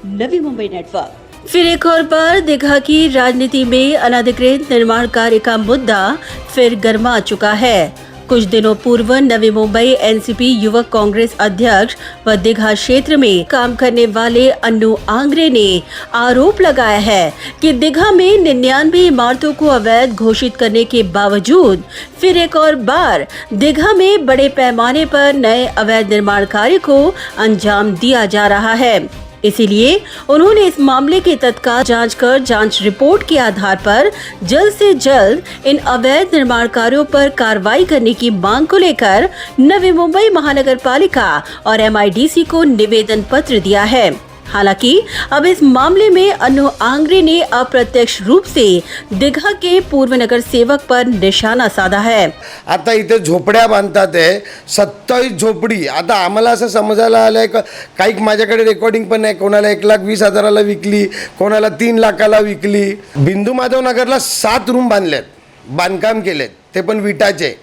Navi Mumbai network. फिर एक और बार दीघा की राजनीति में अनधिकृत निर्माण कार्य का मुद्दा फिर गर्मा चुका है। कुछ दिनों पूर्व नवी मुंबई एनसीपी युवक कांग्रेस अध्यक्ष व दीघा क्षेत्र में काम करने वाले अन्नू आंग्रे ने आरोप लगाया है कि दीघा में 99 इमारतों को अवैध घोषित करने के बावजूद फिर एक और बार दीघा में बड़े पैमाने पर नए अवैध निर्माण कार्य को अंजाम दिया जा रहा है। इसीलिए उन्होंने इस मामले की तत्काल जांच कर जांच रिपोर्ट के आधार पर जल्द से जल्द इन अवैध निर्माण कार्यों पर कार्रवाई करने की मांग को लेकर नवी मुंबई महानगर पालिका और एमआईडीसी को निवेदन पत्र दिया है। हालांकि अब इस मामले में अन्नू आंग्रे ने अप्रत्यक्ष रूप से दीघा के पूर्व नगर सेवक पर निशाना साधा है। आता इथे झोपड्या बांधतात आहे, 27 झोपडी। आता आम्हाला असं समजायला आलंय काही माझ्याकडे रेकॉर्डिंग पण आहे, कोणाला 1,20,000ला विकली, कोणाला 3 लाखाला विकली। बिंदू माधव नगरला 7 रूम बांधलेत, बांधकाम केलेत, ते पण विटाचे।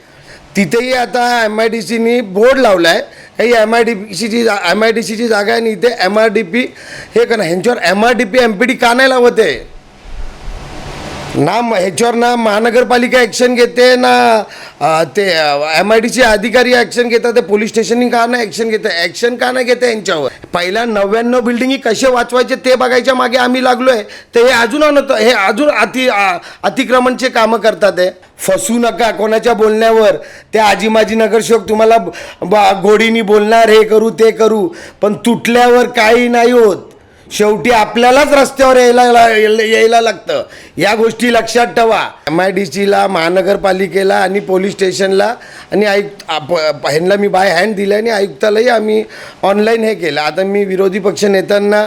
तिथेही आता एमआयडीसीनी बोर्ड लावलाय, काही एमआयडीसीची जागा आहे आणि इथे एमआरडीपी हे का ना, ह्यांच्यावर एमआरडीपी एमपीडी का नाही लावत आहे ना? ह्याच्यावर ना महानगरपालिका ॲक्शन घेते ना ते एमआयडीसी अधिकारी ॲक्शन घेतात, ते पोलीस स्टेशननी का नाही ॲक्शन घेते? ॲक्शन का नाही घेते यांच्यावर? पहिल्या 99 बिल्डिंगी कसे वाचवायचे ते बघायच्या मागे आम्ही लागलोय। ते हे अजून अतिक्रमणचे कामं करतात आहे। फसू नका कोणाच्या बोलण्यावर। ते आजी माजी नगरसेवक तुम्हाला गोडीनी बोलणार, हे करू ते करू, पण तुटल्यावर काही नाही होत। शेवटी आपल्यालाच रस्त्यावर यायला लागतं। या गोष्टी लक्षात ठेवा। एमआयडीसीला, महानगरपालिकेला आणि पोलीस स्टेशनला आणि ह्यांना मी बाय हँड दिलं आणि आयुक्तालाही आम्ही ऑनलाईन हे केलं। आता मी विरोधी पक्ष नेत्यांना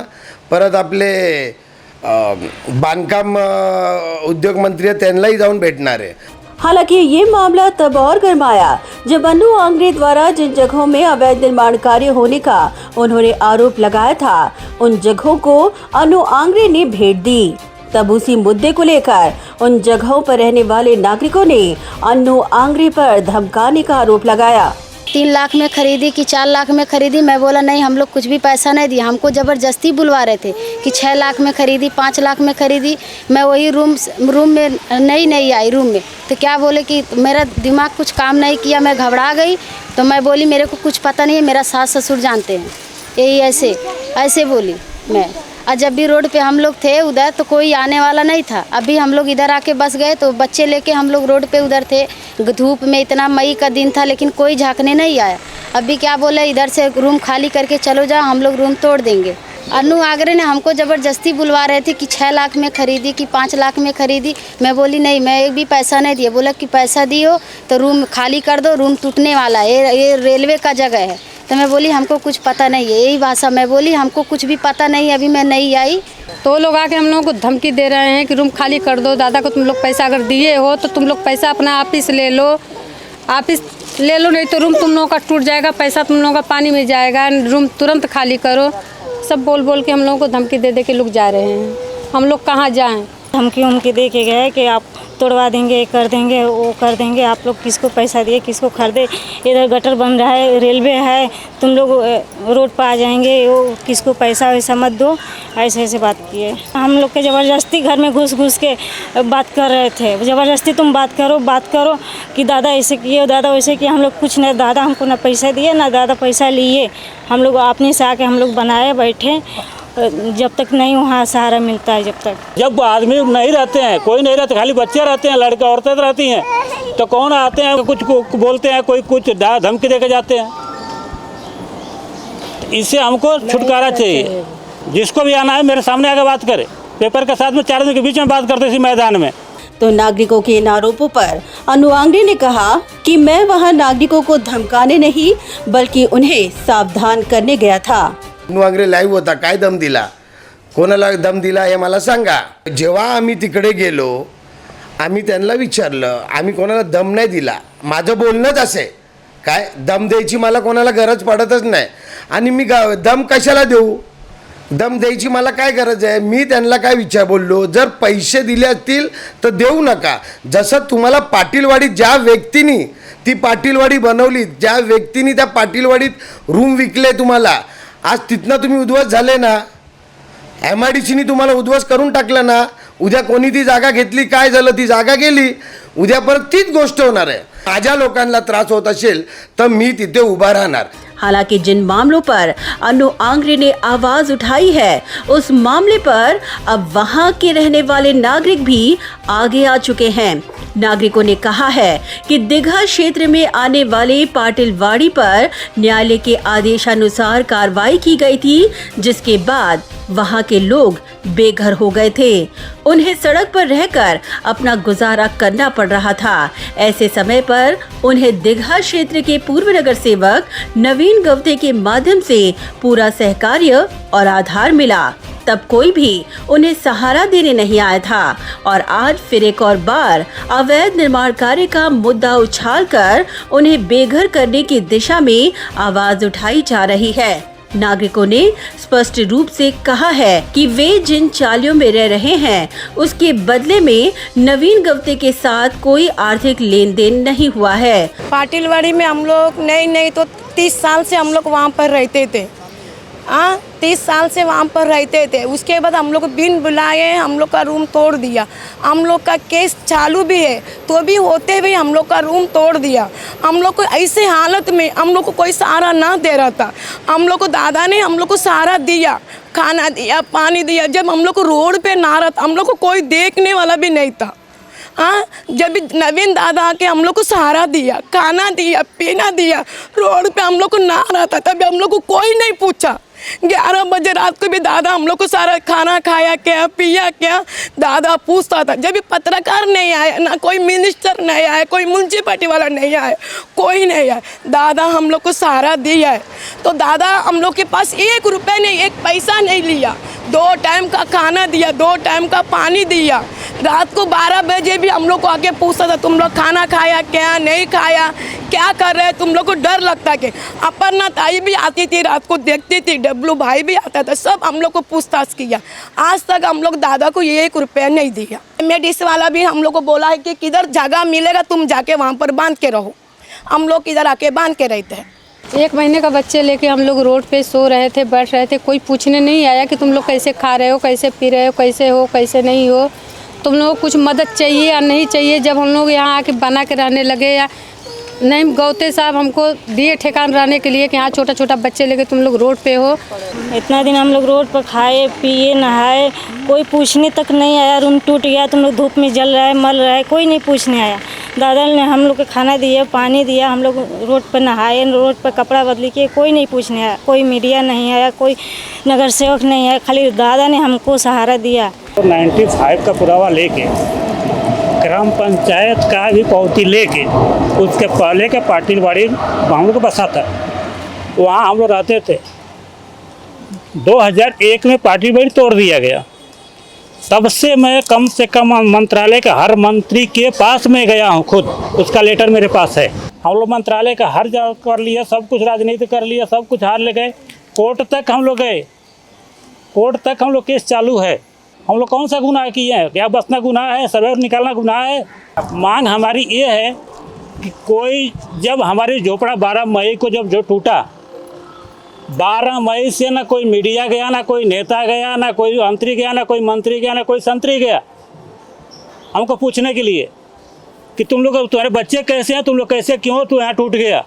परत आपले बांधकाम उद्योग मंत्री त्यांनाही जाऊन भेटणार आहे। हालांकि ये मामला तब और गर्माया जब अन्नू आंग्रे द्वारा जिन जगहों में अवैध निर्माण कार्य होने का उन्होंने आरोप लगाया था, उन जगहों को अन्नू आंग्रे ने भेंट दी। तब उसी मुद्दे को लेकर उन जगहों पर रहने वाले नागरिकों ने अन्नू आंग्रे पर धमकाने का आरोप लगाया। 3 लाख में खरीदी कि 4 लाख में खरीदी। मैं बोला नहीं, हम लोग कुछ भी पैसा नहीं दिया। हमको ज़बरदस्ती बुलवा रहे थे कि 6 लाख में खरीदी, 5 लाख में खरीदी। मैं वही रूम में नहीं आई रूम में। तो क्या बोले कि मेरा दिमाग कुछ काम नहीं किया, मैं घबरा गई। तो मैं बोली मेरे को कुछ पता नहीं है, मेरा सास ससुर जानते हैं। यही ऐसे बोली मैं। और जब भी रोड पे हम लोग थे उधर तो कोई आने वाला नहीं था। अभी हम लोग इधर आके बस गए तो बच्चे लेके हम लोग रोड पे उधर थे, धूप में, इतना मई का दिन था, लेकिन कोई झांकने नहीं आया। अभी क्या बोले इधर से रूम खाली करके चलो जाओ, हम लोग रूम तोड़ देंगे। अन्नू आंग्रे ने हमको ज़बरदस्ती बुलवा रहे थे कि 6 लाख में खरीदी कि 5 लाख में खरीदी। मैं बोली नहीं, मैं एक भी पैसा नहीं दिया। बोला कि पैसा दियो तो रूम खाली कर दो, रूम टूटने वाला है, ये रेलवे का जगह है। तो मैं बोली हमको कुछ पता नहीं है, यही भाषा मैं बोली, हमको कुछ भी पता नहीं है, अभी मैं नहीं आई। तो लोग आके हम लोगों को धमकी दे रहे हैं कि रूम खाली कर दो। दादा को तुम लोग पैसा अगर दिए हो तो तुम लोग पैसा अपना ऑफिस ले लो, नहीं तो रूम तुम लोगों का टूट जाएगा, पैसा तुम लोगों का पानी में जाएगा, रूम तुरंत खाली करो। सब बोल के हम लोगों को धमकी दे के लोग जा रहे हैं। हम लोग कहाँ जाएँ? धमकी दे के गए कि आप तोड़वा देंगे, कर देंगे, वो कर देंगे। आप लोग किसको पैसा दिए, किसको खरीदे? इधर गटर बन रहा है, रेलवे है, तुम लोग रोड पर आ जाएंगे, वो किसको पैसा वैसा मत दो। ऐसे बात किए। हम लोग के ज़बरदस्ती घर में घुस के बात कर रहे थे। ज़बरदस्ती तुम बात करो कि दादा ऐसे किए, दादा वैसे किए। हम लोग कुछ नहीं, दादा हमको ना पैसा दिए ना दादा पैसा लिए। हम लोग अपने से आके हम लोग बनाए बैठे, जब तक नहीं वहाँ सहारा मिलता है। जब आदमी नहीं रहते हैं, कोई नहीं रहते, खाली बच्चे रहते हैं, लड़के औरतें रहती हैं, तो कौन आते हैं, कुछ बोलते हैं, कोई कुछ धमकी दे के जाते हैं। इससे हमको छुटकारा चाहिए। जिसको भी आना है मेरे सामने आकर बात करे, पेपर के साथ में 4 दिन के बीच में बात करते इसी मैदान में। तो नागरिकों के इन आरोपों पर अन्नू आंग्रे ने कहा कि मैं वहां नागरिकों को धमकाने नहीं बल्कि उन्हें सावधान करने गया था। अन्नू आंग्रे लाईव्ह होता, काय दम दिला, कोणाला दम दिला हे मला सांगा। जेव्हा आम्ही तिकडे गेलो, आम्ही त्यांना विचारलं, आम्ही कोणाला दम नाही दिला। माझं बोलणंच असे, काय दम द्यायची मला कोणाला गरज पडतच नाही। आणि मी दम कशाला देऊ? दम द्यायची मला काय गरज आहे? मी त्यांना काय बोललो, जर पैसे दिले असतील तर देऊ नका। जसं तुम्हाला पाटीलवाडीत ज्या व्यक्तीने ती पाटीलवाडी बनवली, ज्या व्यक्तीने त्या पाटीलवाडीत रूम विकले तुम्हाला, आज तिथनं तुम्ही उद्ध्वस्त झाले ना, MIDCनी तुम्हाला उद्ध्वस्त करून टाकलं ना, उद्या कोणी ती जागा घेतली, काय झालं, ती जागा गेली, उद्या परत तीच गोष्ट होणार आहे. माझ्या लोकांना त्रास होत असेल तर मी तिथे उभा राहणार. हालांकि जिन मामलों पर अन्नू आंग्रे ने आवाज उठाई है, उस मामले पर अब वहां के रहने वाले नागरिक भी आगे आ चुके हैं. नागरिकों ने कहा है कि दीघा क्षेत्र में आने वाले पाटिलवाड़ी पर न्यायालय के आदेशानुसार कार्रवाई की गई थी, जिसके बाद वहां के लोग बेघर हो गए थे. उन्हें सड़क पर रहकर अपना गुजारा करना पड़ रहा था. ऐसे समय पर उन्हें दीघा क्षेत्र के पूर्व नगर सेवक नवीन गवते के माध्यम से पूरा सहकार्य और आधार मिला. तब कोई भी उन्हें सहारा देने नहीं आया था और आज फिर एक और बार अवैध निर्माण कार्य का मुद्दा उछालकर उन्हें बेघर करने की दिशा में आवाज उठाई जा रही है. नागरिकों ने स्पष्ट रूप से कहा है कि वे जिन चालियों में रह रहे हैं उसके बदले में नवीन गवते के साथ कोई आर्थिक लेन देन नहीं हुआ है. पाटिलवाड़ी में हम लोग नहीं तो 30 साल से हम लोग वहाँ पर रहते थे. 30 साल से वहाँ पर रहते थे. उसके बाद हम लोग बिन बुलाए हम लोग का रूम तोड़ दिया. हम लोग का केस चालू भी है तो भी होते हुए हम लोग का रूम तोड़ दिया. हम लोग को ऐसे हालत में हम लोग को कोई सहारा ना दे रहा था. हम लोग को दादा ने हम लोग को सहारा दिया, खाना दिया, पानी दिया. जब हम लोग को रोड पे ना रहा, हम लोग को कोई देखने वाला भी नहीं था. जब नवीन दादा आके हम लोग को सहारा दिया, खाना दिया, पीना दिया, रोड पे हम लोग को ना रहता, तभी हम लोग को कोई नहीं पूछा. 11 बजे रात को भी दादा हम लोग को सारा खाना खाया क्या, पिया क्या, दादा पूछता था. जब भी पत्रकार नहीं आया, ना कोई मिनिस्टर नहीं आया, कोई म्यूनसिपैलिटी वाला नहीं आया, कोई नहीं आया, दादा हम लोग को सहारा दिया है. तो दादा हम लोग के पास 1 रुपये नहीं, 1 पैसा नहीं लिया. 2 टाइम का खाना दिया, 2 टाइम का पानी दिया. रात को 12 बजे भी हम लोग को आके पूछता था तुम लोग खाना खाया क्या, नहीं खाया, क्या कर रहे हैं. तुम लोग को डर लगता कि अपर्णा ताई भी आती थी, रात को देखती थी, डब्लू भाई भी आता था, सब हम लोग को पूछताछ किया. आज तक हम लोग दादा को 1 रुपया नहीं दिया. मेडिस वाला भी हम लोग को बोला है कि किधर जगह मिलेगा तुम जाके वहाँ पर बांध के रहो. हम लोग इधर आके बांध के रहते हैं. 1 महीने का बच्चे लेके हम लोग रोड पे सो रहे थे, बैठ रहे थे. कोई पूछने नहीं आया कि तुम लोग कैसे खा रहे हो, कैसे पी रहे हो, कैसे हो, कैसे नहीं हो, तुम लोगों को कुछ मदद चाहिए या नहीं चाहिए. जब हम लोग यहाँ आके बना के रहने लगे, या नहीं गौते साहब हमको दिए ठिकान रहने के लिए कि यहाँ छोटा छोटा बच्चे लेके तुम लोग रोड पे हो. इतना दिन हम लोग रोड पर खाए पिए नहाए, कोई पूछने तक नहीं आया. रूम टूट गया, तुम लोग धूप में जल रहा है, मल रहा है, कोई नहीं पूछने आया. दादा ने हम लोग को खाना दिया, पानी दिया, हम लोग रोड पर नहाए, रोड पर कपड़ा बदली किए, कोई नहीं पूछने आया. कोई मीडिया नहीं आया, कोई नगर सेवक नहीं आया, खाली दादा ने हमको सहारा दिया. 95 का पुरावा लेके, ग्राम पंचायत का भी पावती लेके, उसके पहले के पाटिलवाड़ी हम लोग को बसा था, वहाँ हम लोग रहते थे. 2001 में पाटिलवाड़ी तोड़ दिया गया. तब से मैं कम से कम मंत्रालय के हर मंत्री के पास में गया हूँ खुद. उसका लेटर मेरे पास है. हम लोग मंत्रालय का हर जगह कर लिया, सब कुछ राजनीति कर लिया, सब कुछ हार ले गए. कोर्ट तक हम लोग गए, कोर्ट तक हम लोग केस चालू है. हम लोग कौन सा गुनाह किए हैं? क्या बसना गुनाह है? सर्वे निकालना गुनाह है? मांग हमारी ये है कि कोई, जब हमारे झोपड़ा 12 मई को जब जो टूटा, 12 मई से ना कोई मीडिया गया, ना कोई नेता गया, ना कोई मंत्री गया, ना कोई मंत्री गया, ना कोई संतरी गया हमको पूछने के लिए कि तुम लोग, तुम्हारे बच्चे कैसे हैं, तुम लोग कैसे, क्यों तू यहाँ टूट गया.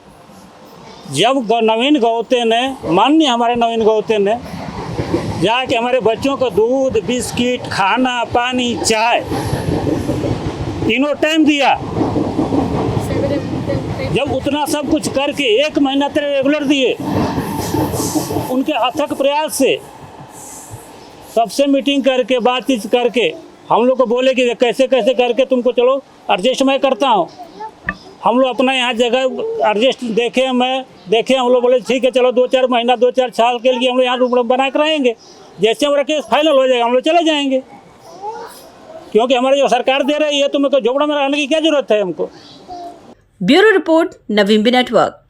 जब नवीन गौते ने, माननीय हमारे नवीन गौते ने जाके हमारे बच्चों को दूध, बिस्किट, खाना, पानी, चाय तीनों टाइम दिया, जब उतना सब कुछ करके 1 महीना तक रेगुलर दिए, उनके अथक प्रयास से सबसे मीटिंग करके, बातचीत करके हम लोग को बोले कि कैसे कैसे करके तुमको चलो एडजस्ट मैं करता हूँ. हम लोग अपना यहाँ जगह एडजस्ट देखे, हम लोग बोले ठीक है चलो 2-4 महीना 2-4 साल के लिए हम लोग यहाँ रूम बना कर रहेंगे. जैसे हमारा केस फाइनल हो जाएगा हम लोग चले जाएंगे, क्योंकि हमारी जो सरकार दे रही है, तुम्हें तो झोपड़ा में रहने की क्या जरूरत है हमको. ब्यूरो रिपोर्ट, नवीन नेटवर्क.